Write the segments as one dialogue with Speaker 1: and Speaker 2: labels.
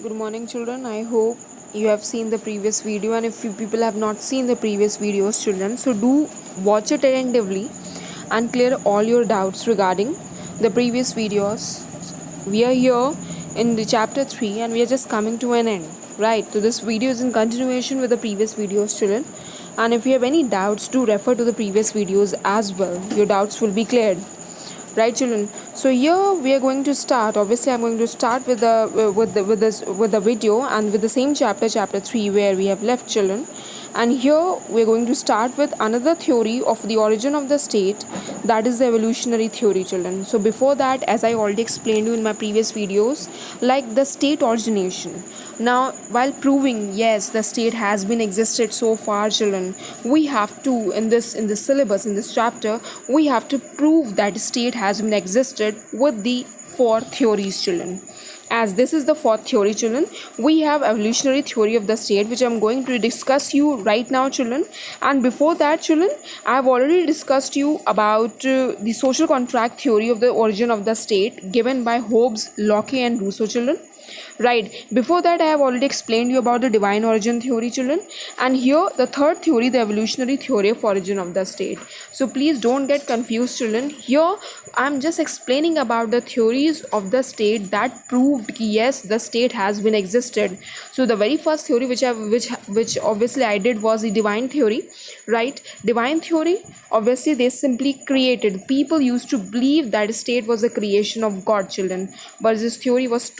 Speaker 1: Good morning, children. I hope you have seen the previous video, and if you people have not seen the previous videos, children, so do watch it attentively and clear all your doubts regarding the previous videos. We are here in the chapter 3 and we are just coming to an end, right? So, this video is in continuation with the previous videos, children. And if you have any doubts, do refer to the previous videos as well. Your doubts will be cleared, right, children? So here we are going to start. Obviously, I'm going to start with the video and with the same chapter 3 where we have left, children. And here we're going to start with another theory of the origin of the state, that is the evolutionary theory, children. So before that, as I already explained you in my previous videos, like the state origination. Now, while proving yes, the state has been existed so far, children, we have to in this syllabus, in this chapter, we have to prove that state has been existed with the four theories, children. As this is the fourth theory, children, we have evolutionary theory of the state, which I'm going to discuss you right now, children. And before that, children, I have already discussed you about the social contract theory of the origin of the state given by Hobbes, Locke and Rousseau, children. Right. Before that, I have already explained you about the divine origin theory, children. And here, the third theory, the evolutionary theory of origin of the state. So please don't get confused, children. Here, I'm just explaining about the theories of the state that proved yes, the state has been existed. So the very first theory which obviously I did was the divine theory, right? Divine theory, obviously they simply created. People used to believe that state was a creation of God, children. But this theory was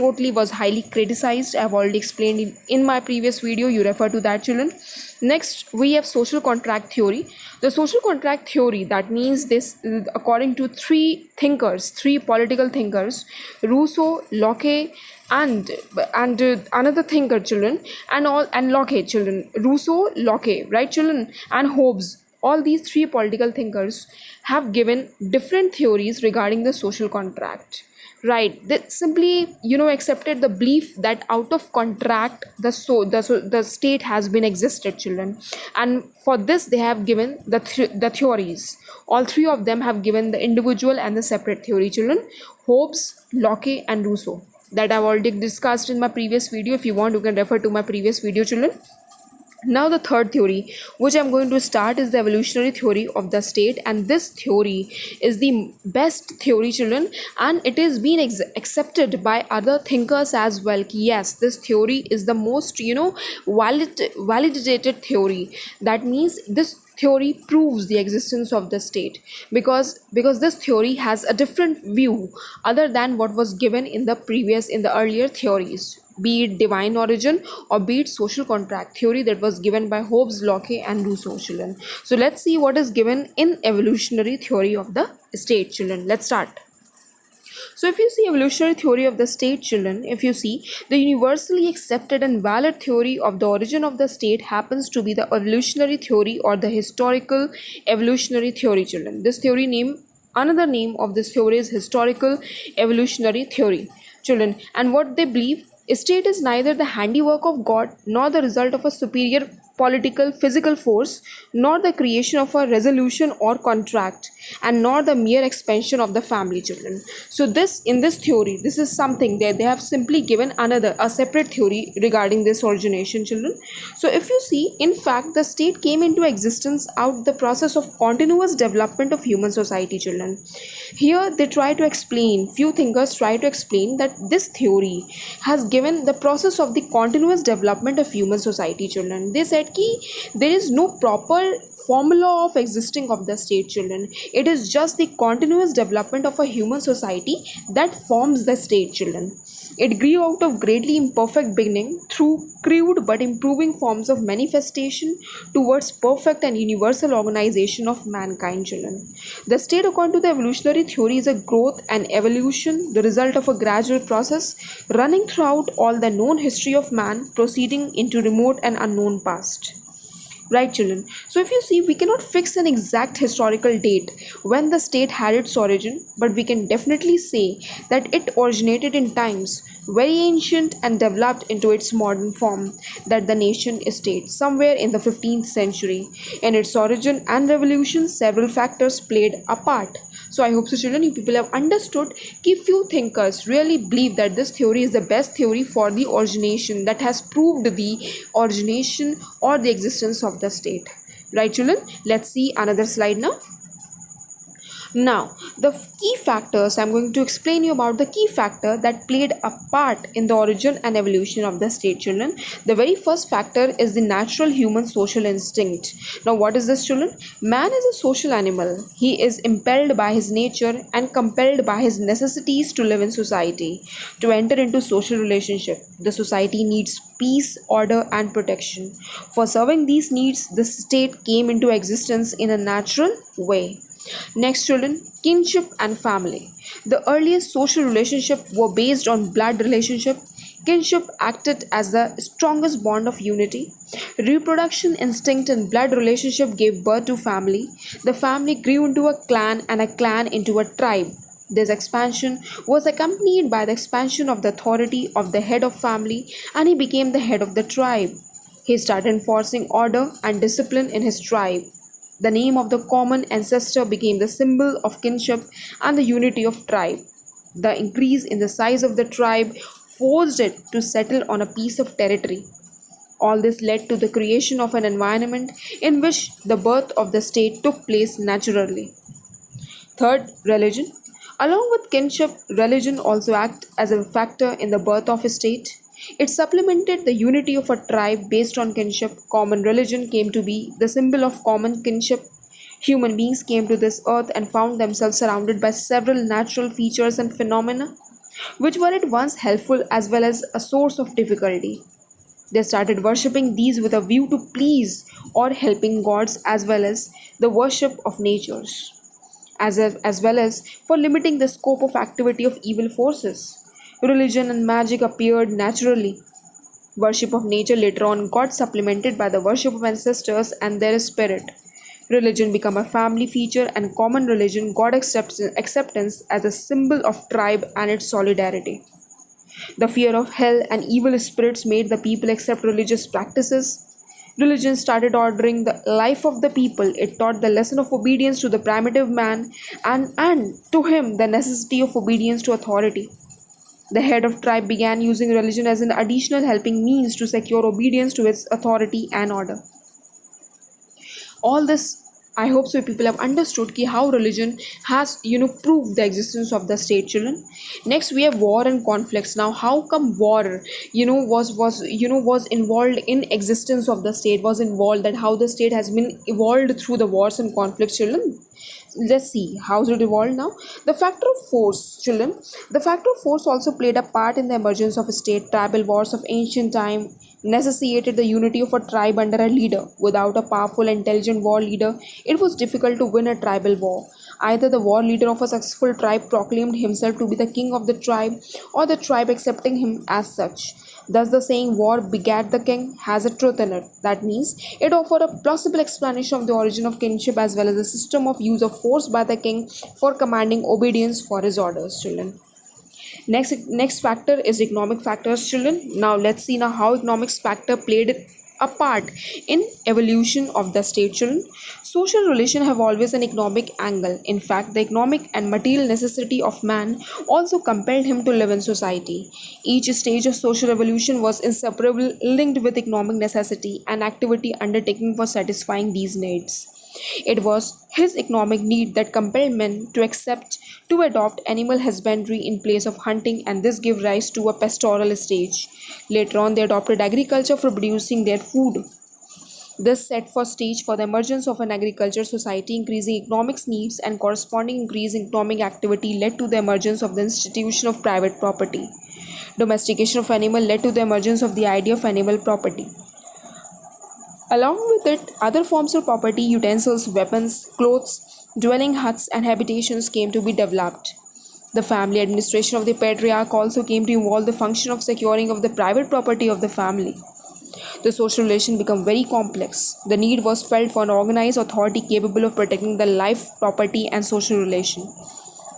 Speaker 1: highly criticized. I've already explained in my previous video. You refer to that, children. Next, we have social contract theory. The social contract theory, that means this, according to three political thinkers, Rousseau, Locke, and another thinker, children, and Locke, children. Rousseau, Locke, right, children, and Hobbes. All these three political thinkers have given different theories regarding the social contract. Right, they simply accepted the belief that out of contract the state has been existed, children. And for this they have given the theories. All three of them have given the individual and the separate theory, children. Hobbes, Locke and Rousseau, that I've already discussed in my previous video. If you want, you can refer to my previous video, children. Now the third theory which I'm going to start is the evolutionary theory of the state, and this theory is the best theory, children, and it is being accepted by other thinkers as well. Yes, this theory is the most validated theory. That means this theory proves the existence of the state, because this theory has a different view other than what was given in the earlier theories, be it divine origin or be it social contract theory that was given by Hobbes, Locke and Rousseau, children. So let's see what is given in evolutionary theory of the state, children. Let's start. So if you see evolutionary theory of the state, children, if you see, the universally accepted and valid theory of the origin of the state happens to be the evolutionary theory or the historical evolutionary theory, children. This theory another name of this theory is historical evolutionary theory, children. And what they believe, state is neither the handiwork of God nor the result of a superior political physical force, nor the creation of a resolution or contract, and nor the mere expansion of the family, children. So this, in this theory, this is something that they have simply given a separate theory regarding this origination, children. So if you see, in fact, the state came into existence out the process of continuous development of human society, children. Here they try to explain, few thinkers try to explain that this theory has given the process of the continuous development of human society, children. They said ki there is no proper formula of existing of the state, children. It is just the continuous development of a human society that forms the state, children. It grew out of greatly imperfect beginning through crude but improving forms of manifestation towards perfect and universal organization of mankind, children. The state, according to the evolutionary theory, is a growth and evolution, the result of a gradual process running throughout all the known history of man, proceeding into remote and unknown past. Right, children. So if you see, we cannot fix an exact historical date when the state had its origin, but we can definitely say that it originated in times very ancient and developed into its modern form, that the nation state somewhere in the 15th century. In its origin and revolution, several factors played a part. So I hope so children you people have understood कि few thinkers really believe that this theory is the best theory for the origination, that has proved the origination or the existence of the state. Right children, let's see another slide now. Now, the key factors, I'm going to explain you about the key factor that played a part in the origin and evolution of the state, children. The very first factor is the natural human social instinct. Now, what is this, children? Man is a social animal. He is impelled by his nature and compelled by his necessities to live in society, to enter into social relationship. The society needs peace, order, and protection. For serving these needs, the state came into existence in a natural way. Next, children, kinship and family. The earliest social relationships were based on blood relationship. Kinship acted as the strongest bond of unity. Reproduction instinct and blood relationship gave birth to family. The family grew into a clan and a clan into a tribe. This expansion was accompanied by the expansion of the authority of the head of family, and he became the head of the tribe. He started enforcing order and discipline in his tribe. The name of the common ancestor became the symbol of kinship and the unity of tribe. The increase in the size of the tribe forced it to settle on a piece of territory. All this led to the creation of an environment in which the birth of the state took place naturally. Third, religion. Along with kinship, religion also acted as a factor in the birth of a state. It supplemented the unity of a tribe based on kinship. Common religion came to be the symbol of common kinship. Human beings came to this earth and found themselves surrounded by several natural features and phenomena, which were at once helpful as well as a source of difficulty. They started worshipping these with a view to please or helping gods as well as the worship of natures, as well as for limiting the scope of activity of evil forces. Religion and magic appeared naturally. Worship of nature later on got supplemented by the worship of ancestors and their spirit. Religion became a family feature, and common religion got acceptance as a symbol of tribe and its solidarity. The fear of hell and evil spirits made the people accept religious practices. Religion started ordering the life of the people. It taught the lesson of obedience to the primitive man, and to him the necessity of obedience to authority. The head of tribe began using religion as an additional helping means to secure obedience to its authority and order. All this, I hope so people have understood ki how religion has proved the existence of the state, children. Next we have war and conflicts. Now how come war was involved in existence of the state, was involved, that how the state has been evolved through the wars and conflicts, children. Let's see how's it evolved now. The factor of force, children. The factor of force also played a part in the emergence of a state. Tribal wars of ancient time necessitated the unity of a tribe under a leader. Without a powerful, intelligent war leader, it was difficult to win a tribal war. Either the war leader of a successful tribe proclaimed himself to be the king of the tribe, or the tribe accepting him as such. Thus, the saying war begat the king has a truth in it. That means it offered a plausible explanation of the origin of kingship as well as the system of use of force by the king for commanding obedience for his orders, children. Next factor is economic factors, children. Now let's see now how economics factor played a part in evolution of the state, children. Social relations have always an economic angle. In fact, the economic and material necessity of man also compelled him to live in society. Each stage of social evolution was inseparably linked with economic necessity and activity undertaken for satisfying these needs. It was his economic need that compelled men to adopt animal husbandry in place of hunting, and this gave rise to a pastoral stage. Later on, they adopted agriculture for producing their food. This set for stage for the emergence of an agriculture society. Increasing economic needs and corresponding increase in economic activity led to the emergence of the institution of private property. Domestication of animal led to the emergence of the idea of animal property. Along with it, other forms of property, utensils, weapons, clothes, dwelling huts, and habitations came to be developed. The family administration of the patriarch also came to involve the function of securing of the private property of the family. The social relation became very complex. The need was felt for an organized authority capable of protecting the life, property, and social relation.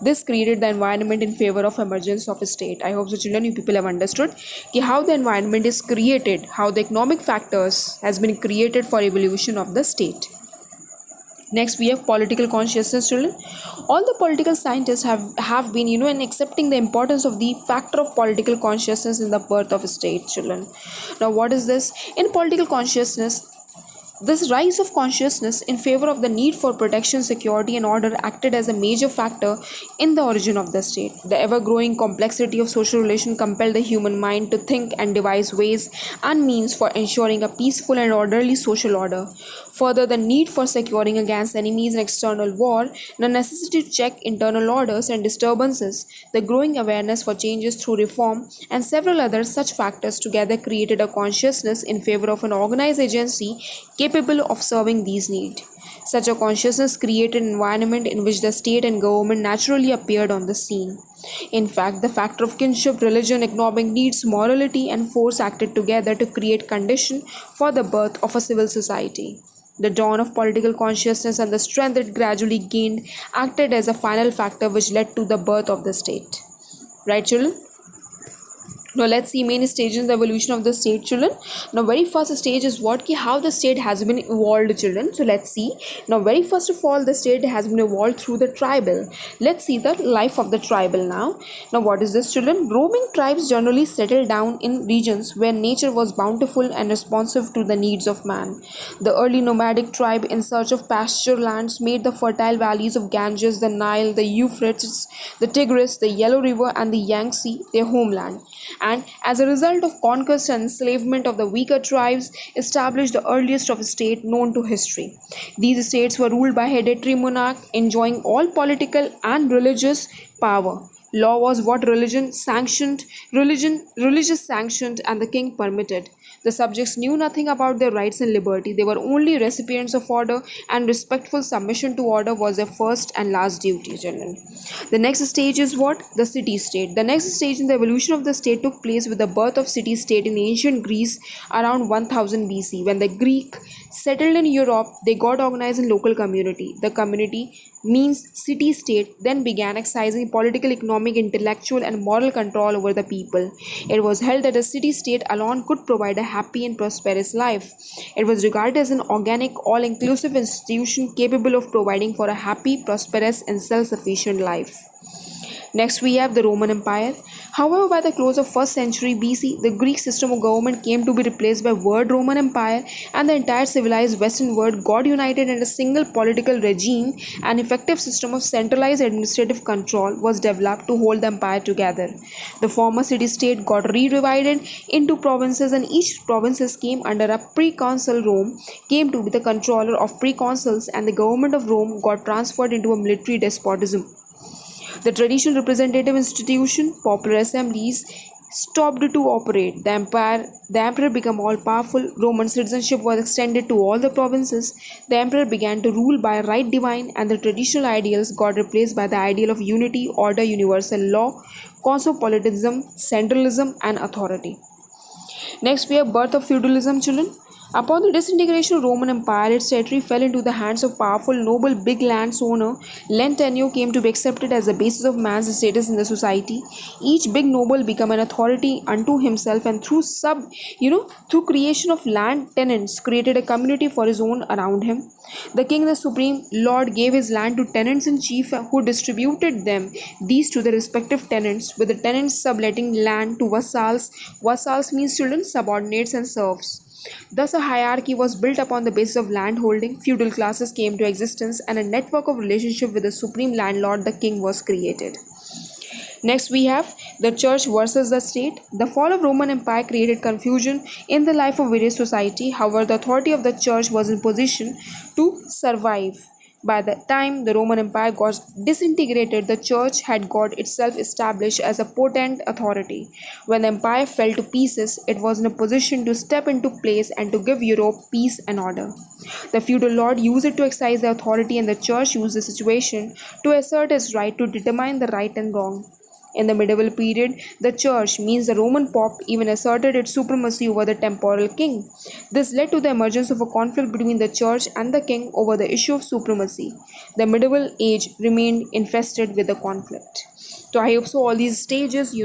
Speaker 1: This created the environment in favor of emergence of a state. I hope so children, you people have understood how the environment is created, how the economic factors has been created for evolution of the state. Next, we have political consciousness, children. All the political scientists have been, in accepting the importance of the factor of political consciousness in the birth of a state, children. Now, what is this? In political consciousness, this rise of consciousness in favor of the need for protection, security, and order acted as a major factor in the origin of the state. The ever growing complexity of social relations compelled the human mind to think and devise ways and means for ensuring a peaceful and orderly social order. Further, the need for securing against enemies and external war, the necessity to check internal orders and disturbances, the growing awareness for changes through reform, and several other such factors together created a consciousness in favor of an organized agency capable of serving these needs. Such a consciousness created an environment in which the state and government naturally appeared on the scene. In fact, the factor of kinship, religion, economic needs, morality, and force acted together to create condition for the birth of a civil society. The dawn of political consciousness and the strength it gradually gained acted as a final factor which led to the birth of the state. Right, children? Now let's see main stages in the evolution of the state, children. Now very first stage is what how the state has been evolved, children. So let's see. Now very first of all, the state has been evolved through the tribal. Let's see the life of the tribal now. Now what is this, children? Roaming tribes generally settled down in regions where nature was bountiful and responsive to the needs of man. The early nomadic tribe in search of pasture lands made the fertile valleys of Ganges, the Nile, the Euphrates, the Tigris, the Yellow River, and the Yangtze their homeland, and as a result of conquest and enslavement of the weaker tribes, established the earliest of state known to history. These states were ruled by hereditary monarch, enjoying all political and religious power. Law was what religious sanctioned, and the king permitted. The subjects knew nothing about their rights and liberty. They were only recipients of order, and respectful submission to order was their first and last duty, children. The next stage is what? The city state. The next stage in the evolution of the state took place with the birth of city state in ancient Greece around 1000 BC. When the Greek settled in Europe, they got organized in local community. The community means city state then began exercising political, economic, intellectual, and moral control over the people. It was held that a city state alone could provide a happy and prosperous life. It was regarded as an organic, all inclusive institution capable of providing for a happy, prosperous, and self sufficient life. Next, we have the Roman Empire. However, by the close of 1st century BC, the Greek system of government came to be replaced by World Roman Empire, and the entire civilized Western world got united in a single political regime. An effective system of centralized administrative control was developed to hold the empire together. The former city-state got re-divided into provinces, and each provinces came under a proconsul. Rome came to be the controller of proconsuls, and the government of Rome got transferred into a military despotism. The traditional representative institution, popular assemblies, stopped to operate. The emperor became all powerful. Roman citizenship was extended to all the provinces. The emperor began to rule by right divine, and the traditional ideals got replaced by the ideal of unity, order, universal law, cosmopolitanism, centralism, and authority. Next, we have birth of feudalism, children. Upon the disintegration of Roman Empire, its territory fell into the hands of powerful, noble, big landsowner. Land tenure came to be accepted as the basis of man's status in the society. Each big noble became an authority unto himself, and through creation of land tenants, created a community for his own around him. The king, the supreme lord, gave his land to tenants in chief, who distributed them these to the respective tenants, with the tenants subletting land to vassals. Vassals means, children, subordinates and serfs. Thus, a hierarchy was built upon the basis of land holding. Feudal classes came to existence, and a network of relationship with the supreme landlord, the king, was created. Next, we have the church versus the state. The fall of Roman Empire created confusion in the life of various society. However, the authority of the church was in position to survive. By the time the Roman Empire got disintegrated, the church had got itself established as a potent authority. When the empire fell to pieces, it was in a position to step into place and to give Europe peace and order. The feudal lord used it to exercise the authority, and the church used the situation to assert its right to determine the right and wrong. In the medieval period, the church, means the Roman Pope, even asserted its supremacy over the temporal king. This led to the emergence of a conflict between the church and the king over the issue of supremacy. The medieval age remained infested with the conflict. So I hope so all these stages,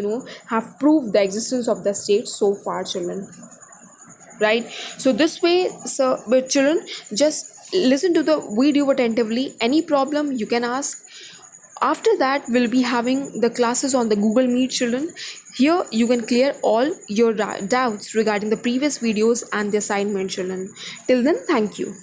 Speaker 1: have proved the existence of the state so far, children. Right? So this way, so with children, just listen to the video attentively. Any problem you can ask. After that, we'll be having the classes on the Google Meet, children. Here you can clear all your doubts regarding the previous videos and the assignment, children. Till then, thank you.